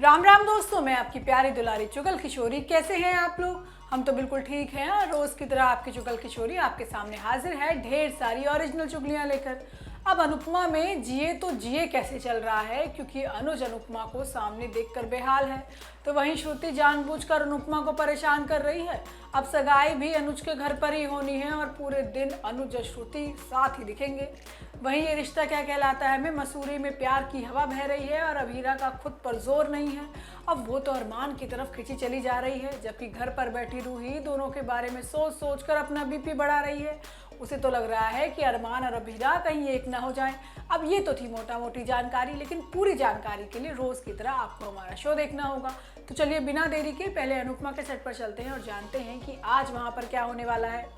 राम राम दोस्तों, मैं आपकी प्यारी दुलारी चुगल किशोरी। कैसे हैं आप लोग? हम तो बिल्कुल ठीक हैं और रोज की तरह आपकी चुगल किशोरी आपके सामने हाजिर है ढेर सारी ओरिजिनल चुगलियां लेकर। अब अनुपमा में जिए तो जिए कैसे चल रहा है, क्योंकि अनुज अनुपमा को सामने देखकर बेहाल है, तो वहीं श्रुति जानबूझकर अनुपमा को परेशान कर रही है। अब सगाई भी अनुज के घर पर ही होनी है और पूरे दिन अनुज और श्रुति साथ ही दिखेंगे। वहीं ये रिश्ता क्या कहलाता है में मसूरी में प्यार की हवा बह रही है और अभीरा का खुद पर जोर नहीं है। अब वो तो अरमान की तरफ खिंची चली जा रही है, जबकि घर पर बैठी रूही दोनों के बारे में सोच सोच कर अपना बीपी बढ़ा रही है। उसे तो लग रहा है कि अरमान और अभीरा कहीं एक ना हो जाएं। अब ये तो थी मोटा मोटी जानकारी, लेकिन पूरी जानकारी के लिए रोज की तरह आपको हमारा शो देखना होगा। तो चलिए बिना देरी के पहले अनुपमा के सेट पर चलते हैं और जानते हैं कि आज वहां पर क्या होने वाला है।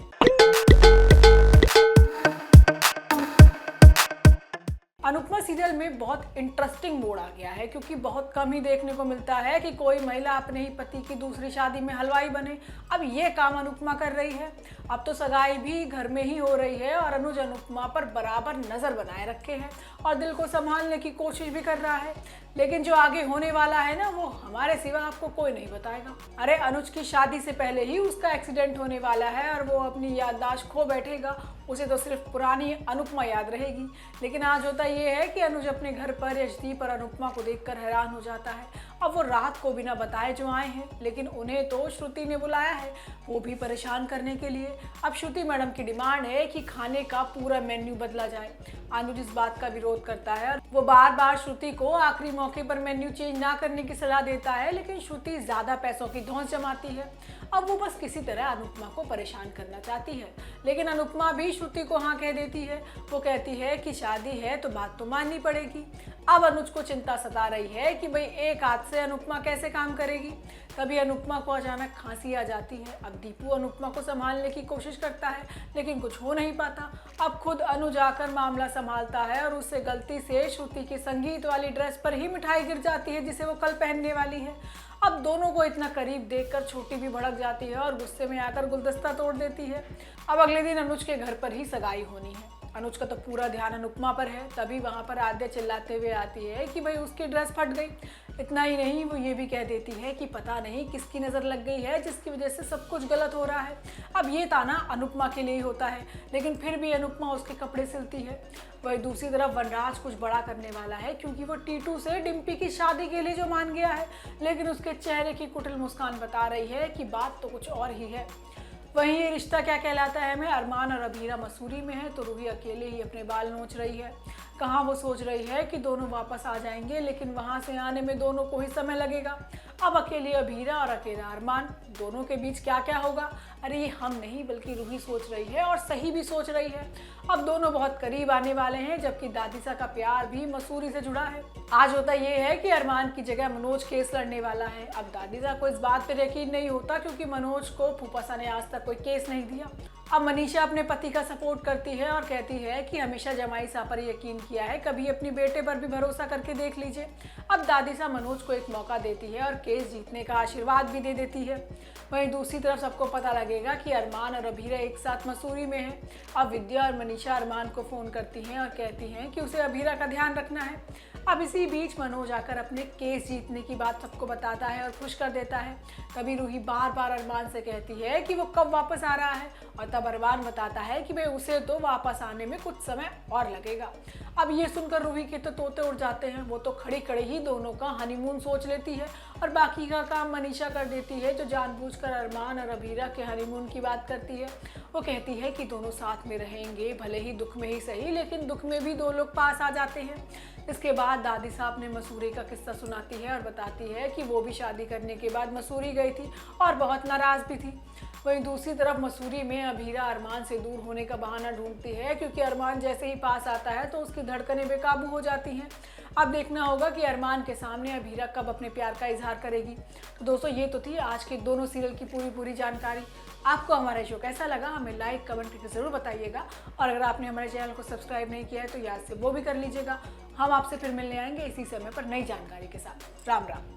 अनुपमा सीरियल में बहुत इंटरेस्टिंग मोड़ आ गया है, क्योंकि बहुत कम ही देखने को मिलता है कि कोई महिला अपने ही पति की दूसरी शादी में हलवाई बने। अब ये काम अनुपमा कर रही है। अब तो सगाई भी घर में ही हो रही है और अनुज अनुपमा पर बराबर नजर बनाए रखे हैं और दिल को संभालने की कोशिश भी कर रहा है। लेकिन जो आगे होने वाला है ना, वो हमारे सिवा आपको कोई नहीं बताएगा। अरे अनुज की शादी से पहले ही उसका एक्सीडेंट होने वाला है और वो अपनी याददाश्त खो बैठेगा। उसे तो सिर्फ पुरानी अनुपमा याद रहेगी। लेकिन आज होता ये है कि अनुज अपने घर पर यशदीप और अनुपमा को देखकर हैरान हो जाता है। अब वो रात को बिना बताए जो आए हैं, लेकिन उन्हें तो श्रुति ने बुलाया है, वो भी परेशान करने के लिए। अब श्रुति मैडम की डिमांड है कि खाने का पूरा मेन्यू बदला जाए। अनुज इस बात का विरोध करता है और वो बार बार श्रुति को आखिरी मौके पर मेन्यू चेंज ना करने की सलाह देता है, लेकिन श्रुति ज्यादा पैसों की धौंस जमाती है। अब वो बस किसी तरह अनुपमा को परेशान करना चाहती है, लेकिन अनुपमा भी श्रुति को हाँ कह देती है। वो कहती है कि शादी है तो बात तो माननी पड़ेगी। अब अनुज को चिंता सता रही है कि भाई एक हाथ से अनुपमा कैसे काम करेगी। तभी अनुपमा को अचानक खांसी आ जाती है। अब दीपू अनुपमा को संभालने की कोशिश करता है, लेकिन कुछ हो नहीं पाता। अब खुद अनुज आकर मामला संभालता है और उससे गलती से श्रुति की संगीत वाली ड्रेस पर ही मिठाई गिर जाती है, जिसे वो कल पहनने वाली है। अब दोनों को इतना करीब देखकर छोटी भी भड़क जाती है और गुस्से में आकर गुलदस्ता तोड़ देती है। अब अगले दिन अनुज के घर पर ही सगाई होनी है। अनुज का तो पूरा ध्यान अनुपमा पर है। तभी वहां पर आद्या चिल्लाते हुए आती है कि भाई उसकी ड्रेस फट गई। इतना ही नहीं, वो ये भी कह देती है कि पता नहीं किसकी नज़र लग गई है जिसकी वजह से सब कुछ गलत हो रहा है। अब ये ताना अनुपमा के लिए ही होता है, लेकिन फिर भी अनुपमा उसके कपड़े सिलती है। वही दूसरी तरफ वनराज कुछ बड़ा करने वाला है, क्योंकि वो टीटू से डिम्पी की शादी के लिए जो मान गया है, लेकिन उसके चेहरे की कुटिल मुस्कान बता रही है कि बात तो कुछ और ही है। वहीं ये रिश्ता क्या कहलाता है में अरमान और अभीरा मसूरी में है, तो रूही अकेले ही अपने बाल नोच रही है। कहाँ वो सोच रही है कि दोनों वापस आ जाएंगे, लेकिन वहां से आने में दोनों को ही समय लगेगा। अब अकेली अभीरा और अकेला अरमान, दोनों के बीच क्या क्या होगा? अरे ये हम नहीं बल्कि रूही सोच रही है, और सही भी सोच रही है। अब दोनों बहुत करीब आने वाले हैं, जबकि दादीसा का प्यार भी मसूरी से जुड़ा है। आज होता ये है कि अरमान की जगह मनोज केस लड़ने वाला है। अब दादीसा को इस बात पर यकीन नहीं होता, क्योंकि मनोज को फूफासा ने आज तक कोई केस नहीं दिया। अब मनीषा अपने पति का सपोर्ट करती है और कहती है कि हमेशा जमाई साहब पर यकीन किया है, कभी अपनी बेटे पर भी भरोसा करके देख लीजिए। अब दादीसा मनोज को एक मौका देती है और केस जीतने का आशीर्वाद भी दे देती है। वहीं दूसरी तरफ सबको पता लगेगा कि अरमान और अभीरा एक साथ मसूरी में है। अब विद्या और मनीषा अरमान को फोन करती हैं और कहती हैं कि उसे अभीरा का ध्यान रखना है। अब इसी बीच मनोज आकर अपने केस जीतने की बात सबको बताता है और खुश कर देता है। तभी रूही बार बार अरमान से कहती है कि वो कब वापस आ रहा है, और तब अरमान बताता है कि भाई उसे तो वापस आने में कुछ समय और लगेगा। अब ये सुनकर रूही के तो तोते उड़ जाते हैं। वो तो खड़ी खड़ी ही दोनों का हनीमून सोच लेती है और बाकी का काम मनीषा कर देती है, जो जानबूझकर अरमान और अभीरा के हनीमून की बात करती है। वो कहती है कि दोनों साथ में रहेंगे, भले ही दुख में ही सही, लेकिन दुख में भी दो लोग पास आ जाते हैं। इसके बाद दादी साहब ने मसूरी का किस्सा सुनाती है और बताती है कि वो भी शादी करने के बाद मसूरी गई थी और बहुत नाराज भी थी। वहीं दूसरी तरफ मसूरी में अभीरा अरमान से दूर होने का बहाना ढूंढती है, क्योंकि अरमान जैसे ही पास आता है तो उसकी धड़कनें बेकाबू हो जाती हैं। अब देखना होगा कि अरमान के सामने अभीरा कब अपने प्यार का इजहार करेगी। तो दोस्तों, ये तो थी आज के दोनों सीरियल की पूरी जानकारी। आपको हमारा शो कैसा लगा हमें लाइक कमेंट करके ज़रूर बताइएगा, और अगर आपने हमारे चैनल को सब्सक्राइब नहीं किया है तो याद से वो भी कर लीजिएगा। हम आपसे फिर मिलने आएंगे इसी समय पर नई जानकारी के साथ। राम राम।